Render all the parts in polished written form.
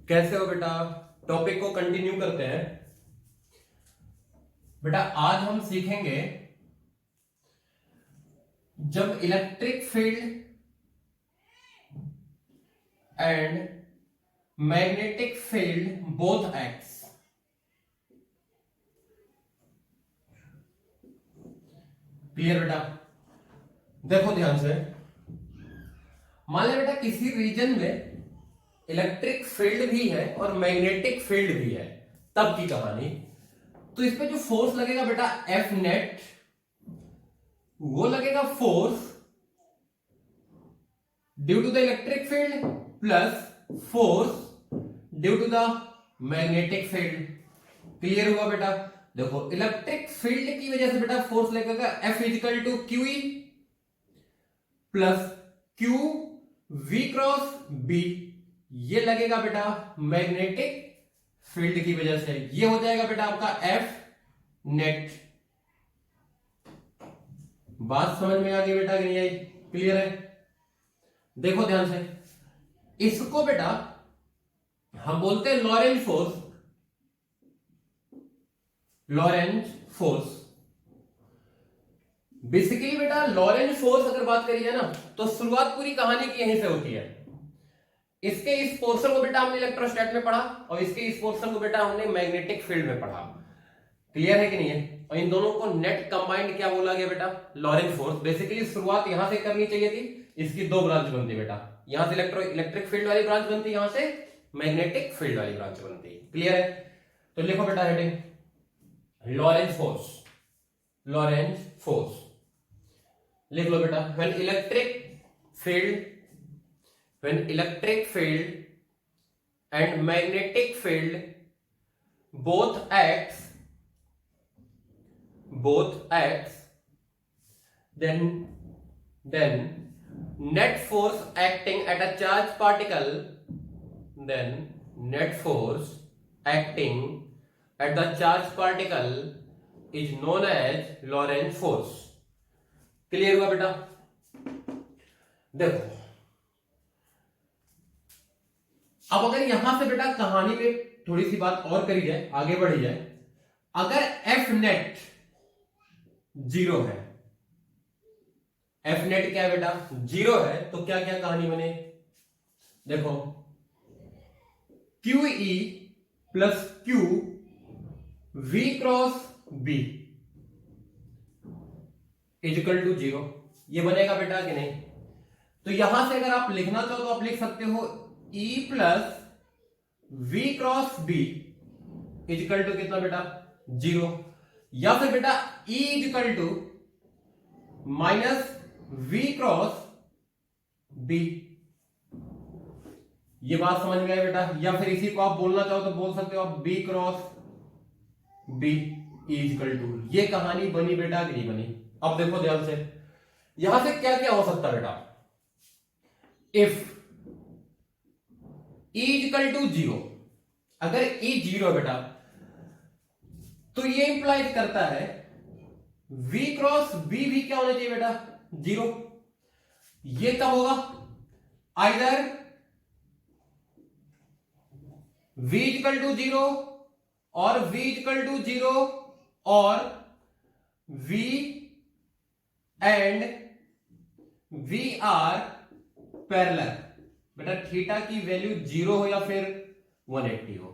कैसे हो बेटा? टॉपिक को कंटिन्यू करते हैं। बेटा आज हम सीखेंगे जब electric field and magnetic field both acts. Clear बेटा? देखो ध्यान से, मान लिया बेटा किसी रीजन में इलेक्ट्रिक फील्ड भी है और मैग्नेटिक फील्ड भी है, तब की कहानी। तो इस पे जो फोर्स लगेगा बेटा एफ नेट, वो लगेगा force due to the electric field plus force due to the magnetic field. Clear हुआ बेटा? देखो इलेक्ट्रिक फील्ड की वजह से बेटा फोर्स लगेगा F equal to q E plus q v cross B. ये लगेगा बेटा मैग्नेटिक फील्ड की वजह से। ये हो जाएगा बेटा आपका एफ नेट। बात समझ में आ गई बेटा कि नहीं आई? क्लियर है? देखो ध्यान से, इसको बेटा हम बोलते हैं Lorentz force. Lorentz force basically बेटा लॉरेंज फोर्स अगर बात करी जाए ना, तो शुरुआत पूरी कहानी की यहीं से होती है। इसके इस पोर्शन को बेटा हमने इलेक्ट्रोस्टैट में पढ़ा और इसके इस पोर्शन को बेटा हमने मैग्नेटिक फील्ड में पढ़ा। क्लियर है कि नहीं है? और इन दोनों को नेट कंबाइंड क्या बोला गया बेटा? Lorentz force. बेसिकली शुरुआत यहां से करनी चाहिए थी, इसकी दो ब्रांच बनती बेटा। यहां से इलेक्ट्रिक फील्ड वाली ब्रांच बनती, यहां से मैग्नेटिक फील्ड वाली ब्रांच बनती। क्लियर है? तो लिखो बेटा heading Lorentz force. Lorentz force लिख लो बेटा। When electric field and magnetic field both acts then net force acting at a charged particle is known as Lorentz force। Clear हुआ बेटा? देखो अब अगर यहां से बेटा कहानी में थोड़ी सी बात और करी जाए, आगे बढ़ी जाए। अगर एफ नेट जीरो है, एफ नेट क्या है बेटा? जीरो है, तो क्या क्या कहानी बने? देखो q E plus q v cross B equal to zero. ये बनेगा बेटा कि नहीं? तो यहां से अगर आप लिखना चाहो तो आप लिख सकते हो E plus v cross B equal to कितना बेटा? जीरो। या फिर बेटा E equal to minus v cross B. ये बात समझ में आई बेटा? या फिर इसी को आप बोलना चाहो तो बोल सकते हो आप B cross B equal to. ये कहानी बनी बेटा कि नहीं बनी? अब देखो ध्यान से, यहां से क्या क्या हो सकता है बेटा? If E equal to zero, अगर E जीरो है बेटा, तो ये इंप्लाइज करता है V क्रॉस B भी क्या होना चाहिए बेटा? जीरो। ये कब होगा? Either V equal to zero और V इजिकल टू जीरो और V and V are parallel. बेटा थीटा की वैल्यू जीरो हो या फिर 180 हो।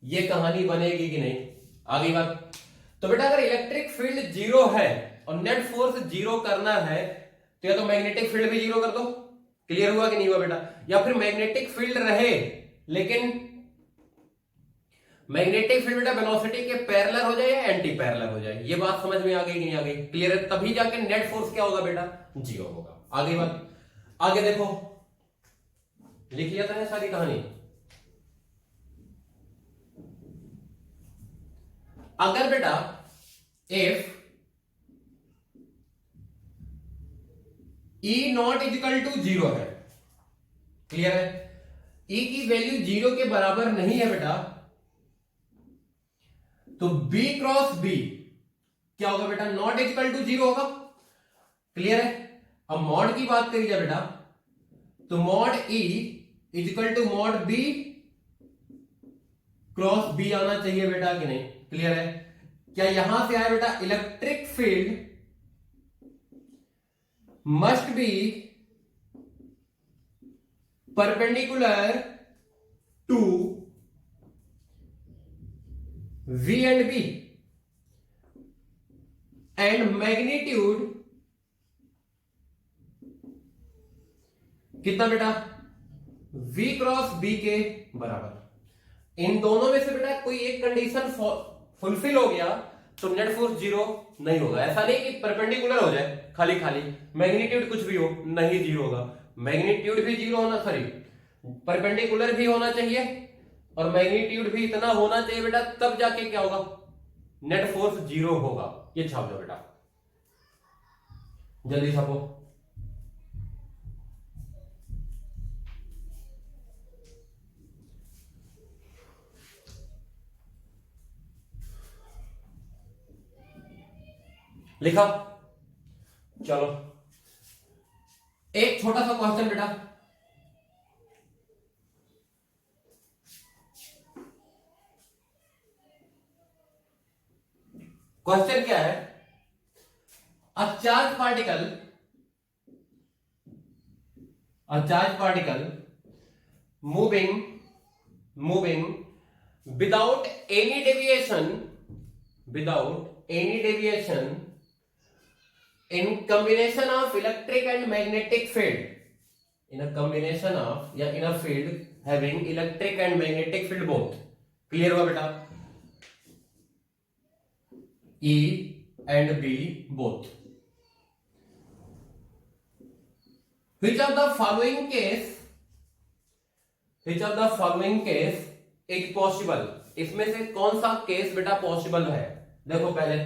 ये कहानी बनेगी कि नहीं? आगे बात। तो बेटा अगर इलेक्ट्रिक फील्ड जीरो है और नेट फोर्स जीरो करना है, तो या तो मैग्नेटिक फील्ड भी जीरो कर दो। क्लियर हुआ कि नहीं हुआ बेटा? या फिर मैग्नेटिक फील्ड रहे लेकिन मैग्नेटिक फील्ड बेटा वेलोसिटी के पैरेलल हो जाए या एंटी पैरेलल हो जाए। ये बात समझ में आ गई कि नहीं आ गई? क्लियर है? तभी जाके नेट फोर्स क्या होगा बेटा? जीरो होगा। आगे बात, आगे देखो, लिख लिया था सारी कहानी। अगर बेटा if E not equal to zero है, क्लियर है? E की वैल्यू जीरो के बराबर नहीं है बेटा, तो B क्रॉस B क्या होगा बेटा? नॉट इजिकल टू जीरो होगा। क्लियर है? अब मॉड की बात करी जाए बेटा, तो mod E equal to mod B cross B आना चाहिए बेटा कि नहीं? क्लियर है? क्या यहां से आया बेटा electric field must be perpendicular to V and B and magnitude कितना बेटा? V क्रॉस B के बराबर। इन दोनों में से बेटा कोई एक कंडीशन फुलफिल हो गया तो नेट फोर्स जीरो नहीं होगा। ऐसा नहीं कि परपेंडिकुलर हो जाए खाली खाली, मैग्नीट्यूड कुछ भी हो नहीं जीरो होगा। मैग्नीट्यूड भी जीरो होना, सॉरी परपेंडिकुलर भी होना चाहिए और मैग्नीट्यूड भी इतना होना चाहिए बेटा, तब जाके क्या होगा? नेट फोर्स जीरो होगा। ये छाप दो बेटा, जल्दी छापो। लिखा? चलो एक छोटा सा क्वेश्चन बेटा, क्वेश्चन क्या है? A charge particle moving without any deviation in combination of electric and magnetic field, in a combination of या in a field having electric and magnetic field both, clear हुआ बेटा? E and B both. Which of the following case is possible? इसमें से कौन सा case बेटा possible है? देखो पहले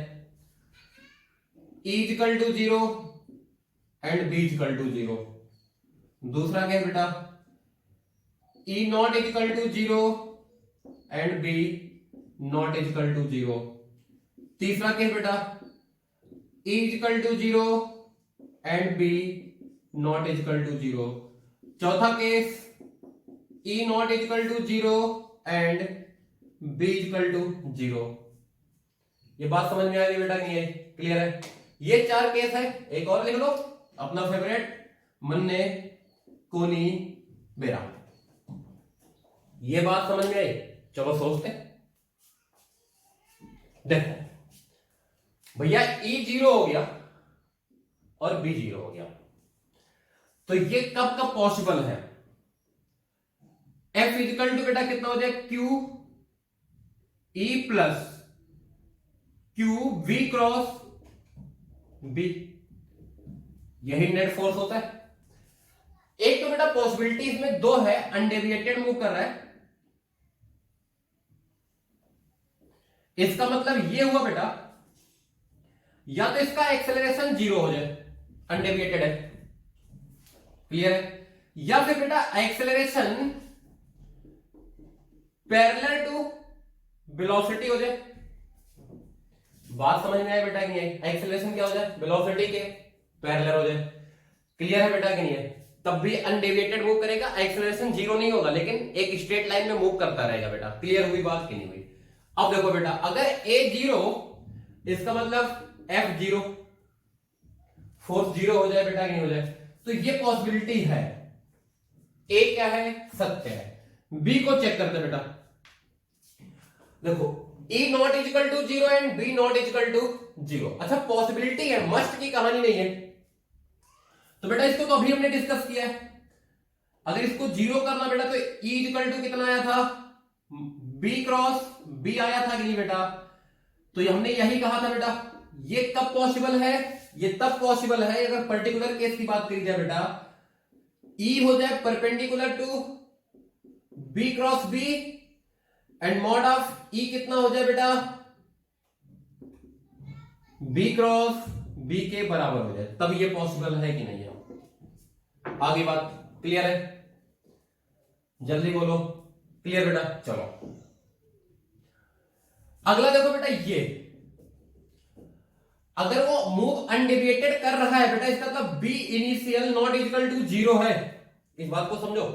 E equal to zero and B equal to zero. दूसरा केस बेटा E not equal to zero and B not equal to zero. तीसरा केस बेटा E equal to zero and B not equal to zero. चौथा case E not equal to zero and B equal to zero. ये बात समझ में आ रही बेटा नहीं है? क्लियर है? ये चार केस है। एक और लिख लो, अपना फेवरेट मन्ने कोनी बेरा। ये बात समझ में आई? चलो सोचते। देखो भैया E जीरो हो गया और B जीरो हो गया, तो ये कब कब पॉसिबल है? F इक्वल टू बेटा कितना हो जाए? Q E plus Q V cross B, यही नेट फोर्स होता है। एक तो बेटा पॉसिबिलिटी इसमें दो है, अनडेविएटेड मूव कर रहा है, इसका मतलब ये हुआ बेटा या तो इसका एक्सेलरेशन जीरो हो जाए, अनडेविएटेड है, क्लियर है, या फिर बेटा एक्सेलरेशन पैरेलल टू वेलोसिटी हो जाए। बात समझ में आया बेटा कि नहीं है? एक्सेलरेशन क्या हो जाए? वेलोसिटी के पैरेलल हो जाए। क्लियर है बेटा कि नहीं है? तब भी अनडेविएटेड मूव करेगा, एक्सेलरेशन जीरो नहीं होगा, लेकिन एक स्ट्रेट लाइन में मूव करता रहेगा बेटा। क्लियर हुई बात कि नहीं हुई? अब देखो बेटा, अगर ए जीरो, इसका मतलब एफ जीरो, फोर्स जीरो हो जाए बेटा कि नहीं हो जाए, तो ये पॉसिबिलिटी है। ए क्या है? सत्य है। बी को चेक करते बेटा, देखो E not equal to zero and B not equal to zero. अच्छा पॉसिबिलिटी है, मस्ट की कहानी नहीं है। तो बेटा इसको तो अभी हमने डिस्कस किया है। अगर इसको जीरो करना बेटा तो E इक्वल टू कितना आया था? B क्रॉस B आया था कि नहीं बेटा? तो ये हमने यही कहा था बेटा। ये कब पॉसिबल है? ये तब पॉसिबल है अगर पर्टिकुलर केस की बात करी जाए बेटा, E हो जाए perpendicular to B cross B and mod of E कितना हो जाए बेटा? B क्रॉस B के बराबर हो जाए, तब ये पॉसिबल है कि नहीं है? आगे बात क्लियर है? जल्दी बोलो, क्लियर बेटा? चलो अगला देखो बेटा, ये अगर वो मूव अनडेविएटेड कर रहा है बेटा, इसका मतलब B initial not equal to zero है। इस बात को समझो।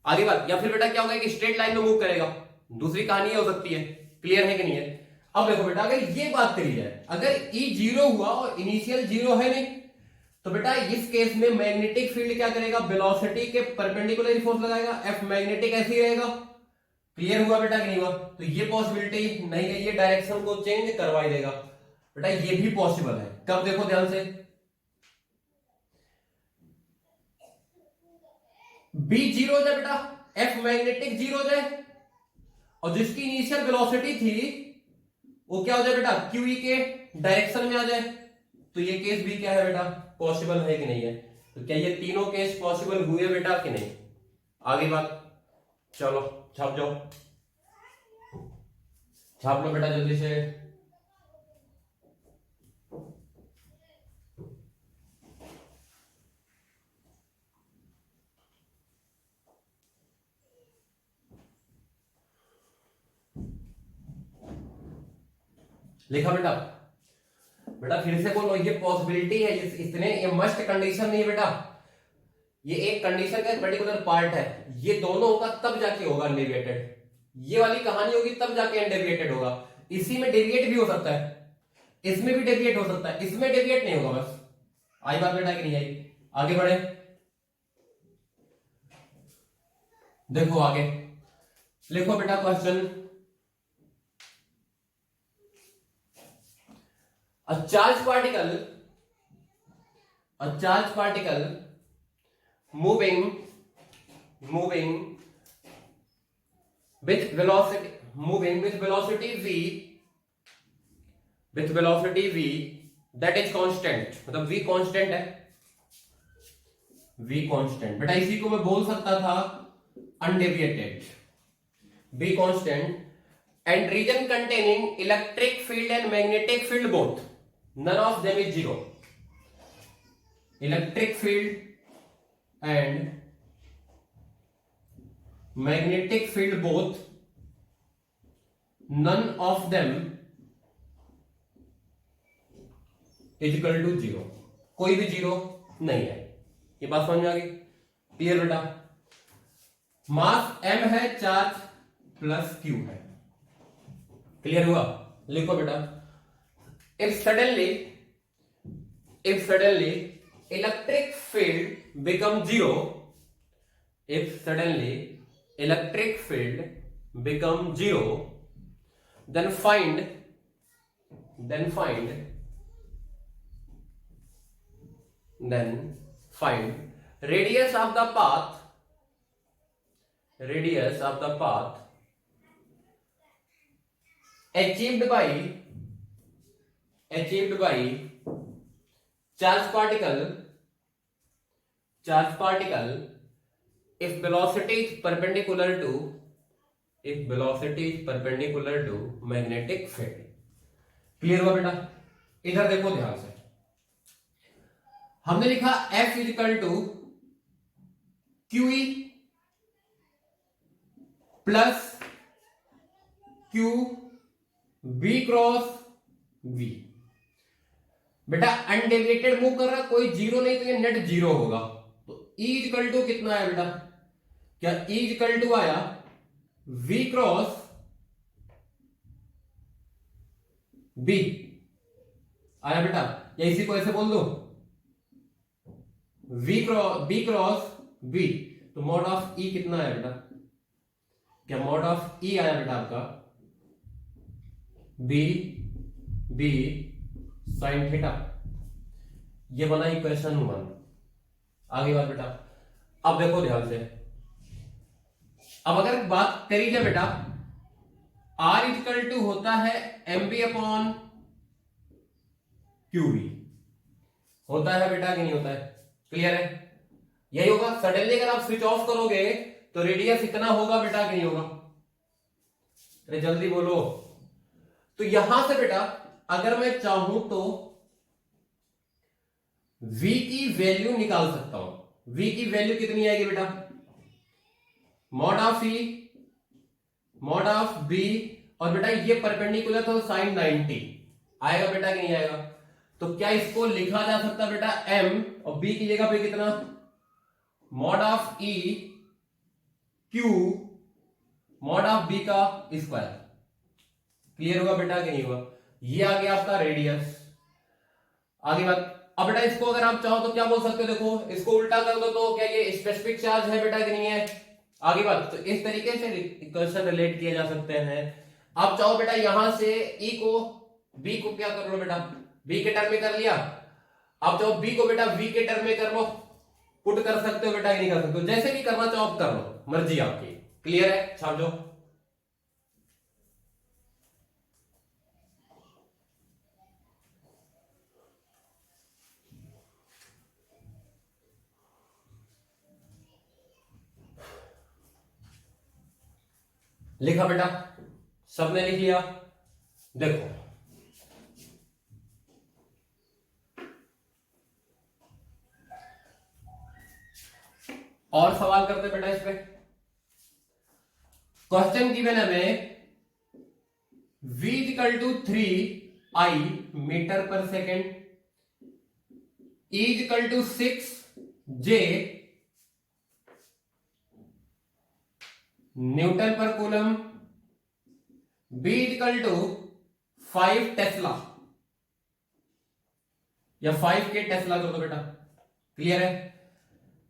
आगे बात, या फिर बेटा क्या होगा कि स्ट्रेट लाइन में मूव करेगा, दूसरी कहानी ये हो सकती है। क्लियर है कि नहीं है? अब देखो बेटा, अगर ये बात करी जाए, अगर E 0 हुआ और इनिशियल 0 है नहीं, तो बेटा इस केस में मैग्नेटिक फील्ड क्या करेगा, वेलोसिटी के परपेंडिकुलर फोर्स लगाएगा, F मैग्नेटिक ऐसे ही रहेगा। क्लियर हुआ बेटा कि नहीं हुआ? तो ये पॉसिबिलिटी नहीं है, ये डायरेक्शन को चेंज करवा ही देगा बेटा, ये भी पॉसिबल है। कब? देखो ध्यान से, B 0 हो जाए बेटा, F मैग्नेटिक 0 हो जाए, और जिसकी इनिशियल वेलोसिटी थी वो क्या हो जाए बेटा, QE के डायरेक्शन में आ जाए, तो ये केस भी क्या है बेटा, पॉसिबल है कि नहीं है? तो क्या ये तीनों केस पॉसिबल हुए बेटा कि नहीं? आगे बात, चलो छाप जाओ, छाप लो बेटा जल्दी से। लिखा बेटा? बेटा फिर से बोलो, ये पॉसिबिलिटी है, इतने, ये मस्ट कंडीशन नहीं है बेटा, ये एक कंडीशन का पर्टिकुलर पार्ट है। ये दोनों होगा तब जाके होगा अनडेविएटेड, ये वाली कहानी होगी तब जाके अनडेविएटेड होगा। इसी में डेविएट भी हो सकता है, इसमें भी डेविएट हो सकता है, इसमें डेविएट नहीं होगा। बस आई बात बेटा कि नहीं आई? आगे बढ़े, देखो आगे लिखो बेटा question. A charged particle moving with velocity v that is constant, मतलब v constant है, v constant बेटा, इसी को मैं बोल सकता था undeviated, v constant and region containing electric field and magnetic field both, none of them is zero. Electric field and magnetic field both, none of them is equal to zero. कोई भी zero नहीं है। ये बात समझ में आ गई? Clear बेटा? मास m है, चार्ज प्लस q है। क्लियर हुआ? लिखो बेटा, if suddenly electric field become zero, if suddenly electric field become zero, then find radius of the path achieved by charged particle if velocity is perpendicular to magnetic field. Clear हुआ बेटा? इधर देखो ध्यान से, हमने लिखा F is equal to QE plus Q V cross V। बेटा undeviated move कर रहा, कोई जीरो नहीं, तो ये नेट जीरो होगा। तो E इज इक्वल टू कितना आया बेटा? क्या E इज इक्वल टू आया V क्रॉस B आया बेटा, या इसी को ऐसे बोल दो B क्रॉस B। तो मॉड ऑफ E कितना आया बेटा? क्या मॉड ऑफ E आया बेटा आपका B साइन थीटा। ये बना इक्वेशन 1। आगे बात बेटा, अब देखो ध्यान से, अब अगर बात करी जाए बेटा, R इक्वल टू होता है MB अपॉन QB, होता है बेटा कि नहीं होता है? क्लियर है? यही होगा। सडनली अगर आप स्विच ऑफ करोगे तो रेडियस इतना होगा बेटा कि नहीं होगा? अरे जल्दी बोलो। तो यहां से बेटा अगर मैं चाहूं तो V की वैल्यू निकाल सकता हूं। V की वैल्यू कितनी आएगी बेटा? Mod of E mod of B, और बेटा ये परपेंडिकुलर था साइन 90 आएगा बेटा कि नहीं आएगा? तो क्या इसको लिखा जा सकता बेटा M, और B की जगह पे कितना? Mod of E Q mod of B का स्क्वायर। क्लियर हुआ बेटा कि नहीं हुआ? ये आ गया आपका रेडियस। आगे बात, अब बेटा इसको अगर आप चाहो तो क्या बोल सकते हो, देखो इसको उल्टा कर दो तो क्या ये स्पेसिफिक चार्ज है बेटा कि नहीं है? आगे बात, तो इस तरीके से इक्वेशन रिलेट किए जा सकते हैं। आप चाहो बेटा यहां से ई को बी को क्या कर लो बेटा, बी के टर्म में कर लिया। आप चाहो बी को बेटा वी के टर्म में कर लो, पुट कर सकते हो बेटा, नहीं कर सकते हो, जैसे भी करना चाहो आप कर लो, मर्जी आपकी। क्लियर है? छाप दो। लिखा बेटा? सबने लिख लिया? देखो और सवाल करते बेटा इस पे। क्वेश्चन गिवन है हमें v equal to 3i metre पर second, e equal to 6j newton पर coulomb, b equal to 5 tesla या 5 के टेस्ला कर दो बेटा। क्लियर है?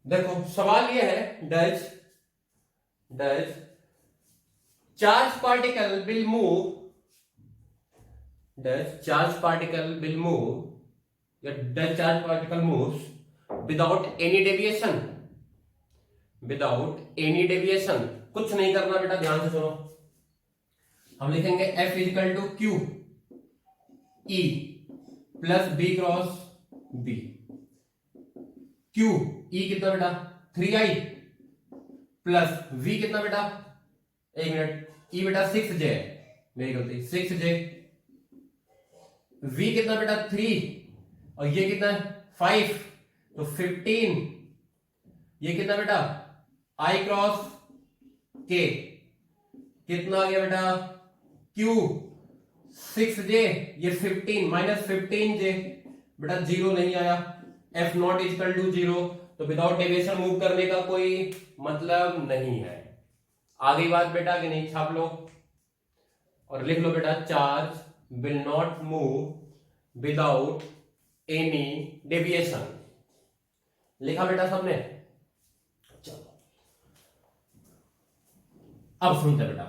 देखो सवाल ये है, does charge particle will move, does charge particle will move या does charge particle moves without any deviation, without any deviation. कुछ नहीं करना बेटा, ध्यान से सुनो। हम लिखेंगे F equal to q E plus B cross B. Q E कितना बेटा 3i प्लस v कितना बेटा, एक मिनट, ई बेटा 6j है, मेरी गलती, 6j, v कितना बेटा 3 और ये कितना 5 तो 15, ये कितना बेटा i क्रॉस k कितना आ गया बेटा q 6j, ये 15 माइनस 15j बेटा, जीरो नहीं आया। एफ नॉट इजकल टू 0, तो विदाउट डेविएशन मूव करने का कोई मतलब नहीं है। आगे बात बेटा कि नहीं? छाप लो और लिख लो बेटा, charge will not move without any deviation. लिखा बेटा सबने? चलो अब सुनते बेटा,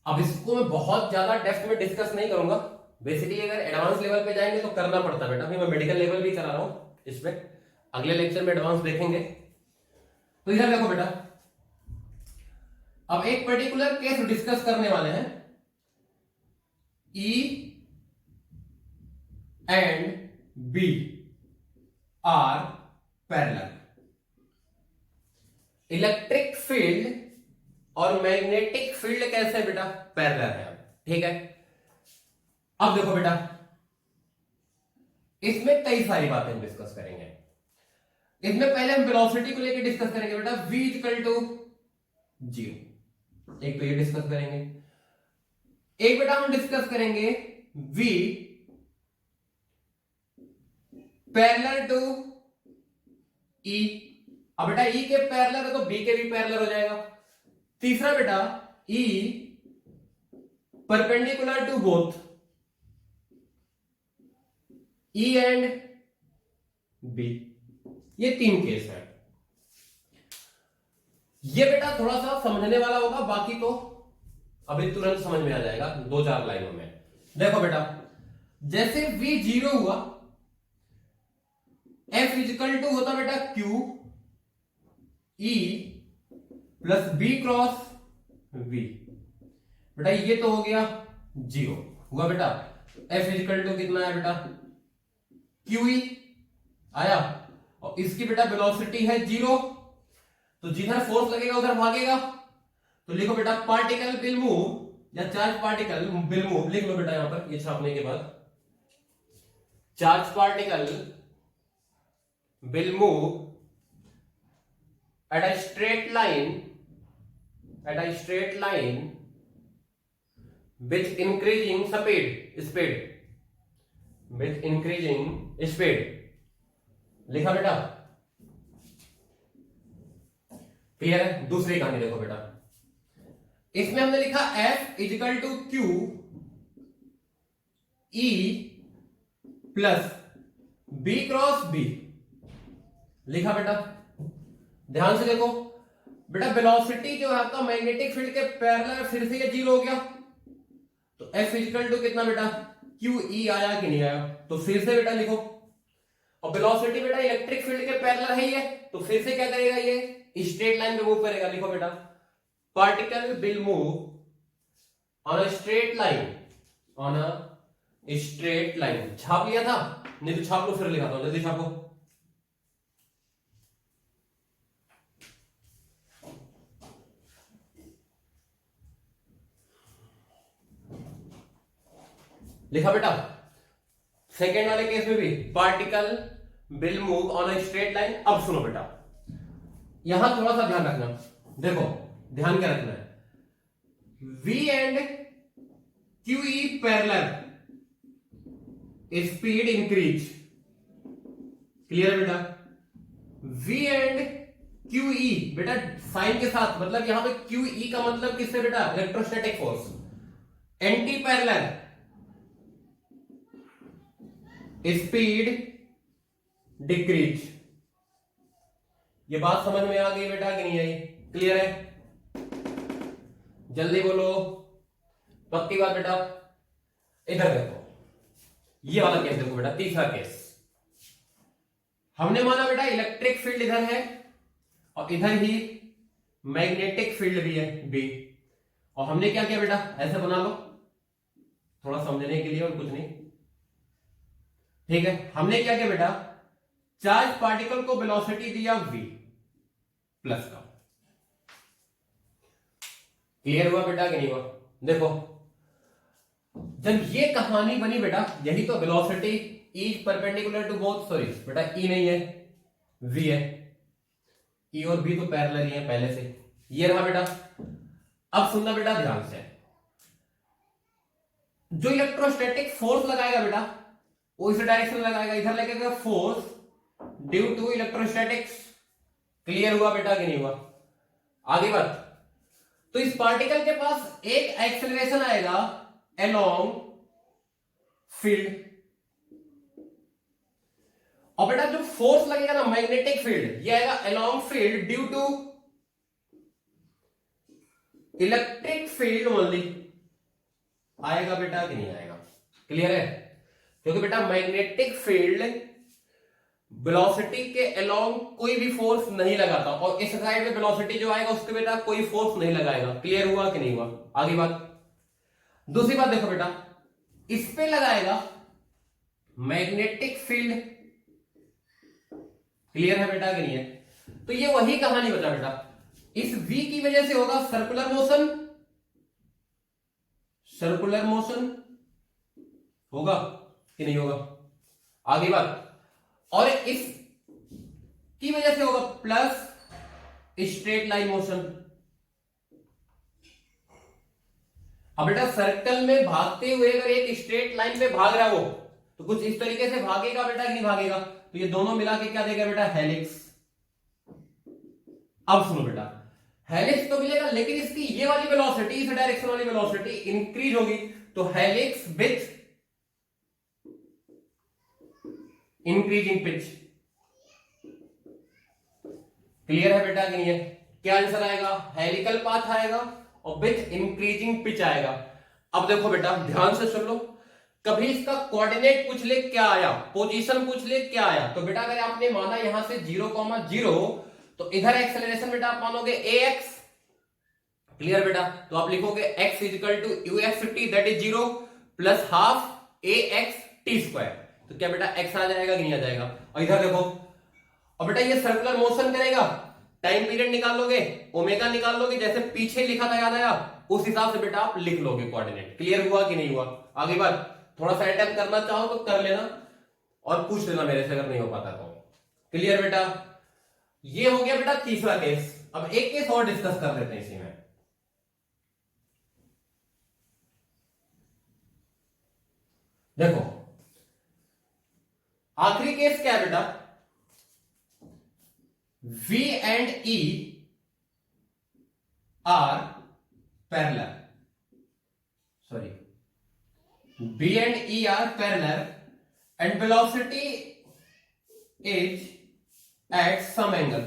अब इसको मैं बहुत ज्यादा डेप्थ में डिस्कस नहीं करूंगा। बेसिकली अगर एडवांस लेवल पे जाएंगे तो करना पड़ता है बेटा, अभी मैं मेडिकल लेवल भी करा रहा हूं इसमें, अगले लेक्चर में एडवांस देखेंगे। तो इधर देखो बेटा, अब एक पर्टिकुलर केस डिस्कस करने वाले हैं, E and B are parallel. Electric field और मैग्नेटिक फील्ड कैसे बेटा पैरेलल है, ठीक है। अब देखो बेटा, इसमें कई सारी बातें हम डिस्कस करेंगे। इसमें पहले हम वेलोसिटी को लेकर डिस्कस करेंगे बेटा, v इक्वल टू 0, एक तो ये डिस्कस करेंगे। एक बेटा हम डिस्कस करेंगे v पैरेलल टू e। अब बेटा e के पैरेलल है तो b के भी पैरेलल हो जाएगा। तीसरा बेटा e perpendicular to both E and B, ये तीन केस है। ये बेटा थोड़ा सा समझने वाला होगा, बाकी तो अभी तुरंत समझ में आ जाएगा 2-4 लाइनों में। देखो बेटा, जैसे V 0 हुआ, F इजिकल टू होता बेटा Q E plus B cross V। बेटा ये तो हो गया 0 हुआ बेटा। F इजिकल टू कितना है बेटा QE आया, और इसकी बेटा वेलोसिटी है 0, तो जिधर फोर्स लगेगा उधर भागेगा। तो लिखो बेटा पार्टिकल विल मूव या चार्ज पार्टिकल विल मूव, लिख लो बेटा यहां पर, ये छापने के बाद, charge particle will move at a straight line with increasing speed with increasing speed। लिखा बेटा? क्लियर है? दूसरी कहानी देखो बेटा, इसमें हमने लिखा F equal to q E plus B cross B लिखा बेटा। ध्यान से देखो बेटा, वेलोसिटी जो है आपका मैग्नेटिक फील्ड के पैरेलल फिर से ये जीरो हो गया, तो F इजिकल टू कितना बेटा, क्यू ई आया कि नहीं आया, तो फिर से बेटा लिखो। और वेलोसिटी बेटा इलेक्ट्रिक फील्ड के पैरेलल है ये, तो फिर से क्या करेगा, ये स्ट्रेट लाइन में मूव करेगा। लिखो बेटा, particle will move on a straight line, on a straight line. छाप लिया था, नहीं तो छाप लो, फिर लिखाता हूं, जल्दी छापो। लिखा बेटा, सेकेंड वाले केस में भी particle will move on a straight line. अब सुनो बेटा, यहां थोड़ा सा ध्यान रखना, देखो ध्यान क्या रखना है, V and QE parallel, speed increase. Clear बेटा, V एंड QE बेटा साइन के साथ, मतलब यहां पे QE का मतलब किससे बेटा, electrostatic force. Anti parallel, speed decrease. ये बात समझ में आ गई बेटा कि नहीं आई, क्लियर है, जल्दी बोलो, पक्की बात बेटा। इधर देखो, ये वाला केस देखो बेटा, तीसरा केस। हमने माना बेटा इलेक्ट्रिक फील्ड इधर है और इधर ही मैग्नेटिक फील्ड भी है बी, और हमने क्या किया बेटा, ऐसे बना लो थोड़ा समझने के लिए और कुछ नहीं, ठीक है। हमने क्या किया बेटा, चार्ज पार्टिकल को वेलोसिटी दिया v प्लस का। क्लियर हुआ बेटा कि नहीं हुआ? देखो जब ये कहानी बनी बेटा, यही तो velocity is perpendicular to both, sorry बेटा ई नहीं है v है, ई और v तो पैरेलल ही है पहले से, ये रहा बेटा। अब सुनना बेटा ध्यान से, जो इलेक्ट्रोस्टैटिक फोर्स लगाएगा बेटा वो इस डायरेक्शन में लगाएगा, इधर लगेगा force due to electrostatics. Clear हुआ बेटा कि नहीं हुआ? आगे बात, तो इस पार्टिकल के पास एक एक्सेलरेशन आएगा अलोंग फील्ड, और बेटा जो फोर्स लगेगा ना मैग्नेटिक फील्ड, ये आएगा along field due to electric field only. आएगा बेटा कि नहीं आएगा? क्लियर है, क्योंकि बेटा मैग्नेटिक फील्ड वेलोसिटी के अलोंग कोई भी फोर्स नहीं लगाता, और इस साइड में वेलोसिटी जो आएगा उसके बेटा कोई फोर्स नहीं लगाएगा। क्लियर हुआ कि नहीं हुआ? आगे बात, दूसरी बात देखो बेटा, इस पे लगाएगा मैग्नेटिक फील्ड। क्लियर है बेटा कि नहीं है? तो ये वही कहानी बचा बेटा, इस V की वजह से होगा सर्कुलर मोशन, सर्कुलर मोशन होगा कि नहीं होगा? आगे बात, और इस की वजह से होगा प्लस स्ट्रेट लाइन मोशन। अब बेटा सर्कल में भागते हुए अगर एक स्ट्रेट लाइन में भाग रहा हो तो कुछ इस तरीके से भागेगा बेटा कि नहीं भागेगा? तो ये दोनों मिला के क्या देगा बेटा, हेलिक्स। अब सुनो बेटा, हेलिक्स तो मिलेगा, लेकिन इसकी ये वाली वेलोसिटी, इस डायरेक्शन वाली वेलोसिटी इंक्रीज होगी, तो helix with increasing pitch. Clear है बेटा कि नहीं है? क्या आंसर आएगा? हेलिकल पाथ आएगा और विथ इंक्रीजिंग पिच आएगा। अब देखो बेटा ध्यान से सुन लो, कभी इसका कोऑर्डिनेट पूछ ले क्या आया, पोजीशन पूछ ले क्या आया, तो बेटा अगर आपने माना यहां से 0,0, तो इधर एक्सेलरेशन बेटा आप मानोगे ax। क्लियर बेटा, तो आप लिखोगे x equal to ux that is 0 plus half ax t square. तो क्या बेटा x आ जाएगा कि नहीं आ जाएगा? और इधर देखो, और बेटा ये सर्कुलर मोशन करेगा, टाइम पीरियड निकाल लोगे, ओमेगा निकाल लोगे, जैसे पीछे लिखा था याद आया, उस हिसाब से बेटा आप लिख लोगे कोऑर्डिनेट। क्लियर हुआ कि नहीं हुआ? आगे बात, थोड़ा सा अटेम्प्ट करना चाहो तो कर लेना और पूछ लेना मेरे से अगर नहीं हो पाता तो। क्लियर बेटा, ये हो गया बेटा तीसरा केस। अब एक केस और डिस्कस कर लेते हैं इसी में। देखो आखिरी केस क्या है बेटा, V and E are parallel, sorry, B and E are parallel and velocity is at some angle.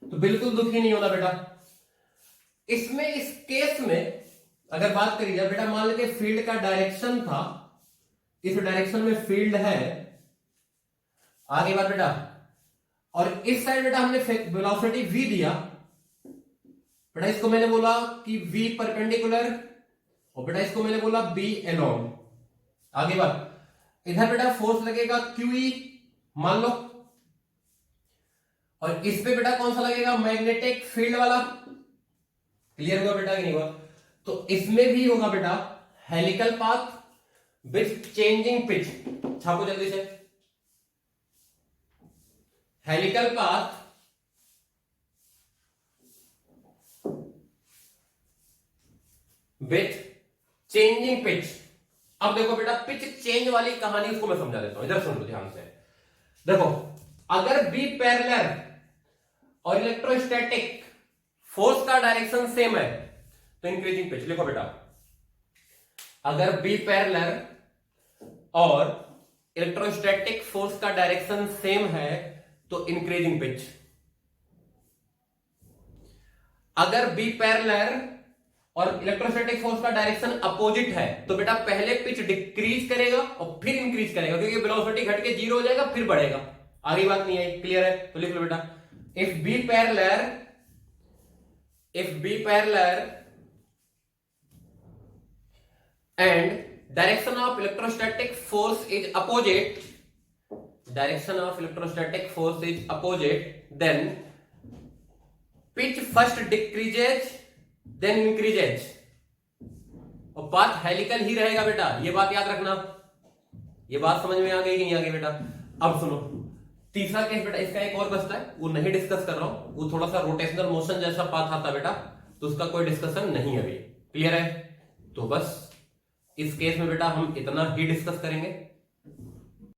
तो बिल्कुल दुखी नहीं होना बेटा। इसमें इस केस में अगर बात करी जाए बेटा, मान लेते फील्ड का डायरेक्शन था, इस डायरेक्शन में फील्ड है, आगे बात बेटा, और इस साइड बेटा हमने वेलोसिटी v दिया बेटा, इसको मैंने बोला कि v परपेंडिकुलर, और बेटा इसको मैंने बोला b एलोंग। आगे बात, इधर बेटा फोर्स लगेगा QE मान लो, और इस पे बेटा कौन सा लगेगा, मैग्नेटिक फील्ड वाला। क्लियर हुआ बेटा कि नहीं हुआ? तो इसमें भी होगा बेटा helical path with changing pitch. छापो जल्दी से, helical path with changing pitch. अब देखो बेटा, पिच चेंज वाली कहानी उसको मैं समझा देता हूं, इधर सुन लो ध्यान से। देखो, अगर बी पैरेलल और इलेक्ट्रोस्टैटिक फोर्स का डायरेक्शन सेम है तो इंक्रीजिंग पिच। लिखो बेटा, अगर बी पैरेलल और इलेक्ट्रोस्टैटिक फोर्स का डायरेक्शन सेम है तो इंक्रीजिंग पिच। अगर बी पैरेलल और इलेक्ट्रोस्टैटिक फोर्स का डायरेक्शन अपोजिट है तो बेटा पहले पिच डिक्रीज करेगा और फिर इंक्रीज करेगा, क्योंकि वेलोसिटी घट के 0 हो जाएगा फिर बढ़ेगा। आगे बात नहीं आई? क्लियर है? तो लिख लो बेटा, if B parallel and direction of electrostatic force is opposite, then pitch first decreases then increases, और पाथ हेलिकल ही रहेगा बेटा, ये बात याद रखना। ये बात समझ में आ गई कि नहीं आ गई बेटा? अब सुनो तीसरा केस बेटा, इसका एक और बचता है, वो नहीं डिस्कस कर रहा हूं, वो थोड़ा सा रोटेशनल मोशन जैसा पाथ आता बेटा, तो उसका कोई डिस्कशन नहीं है अभी। क्लियर है? तो बस इस केस में बेटा हम इतना ही डिस्कस करेंगे।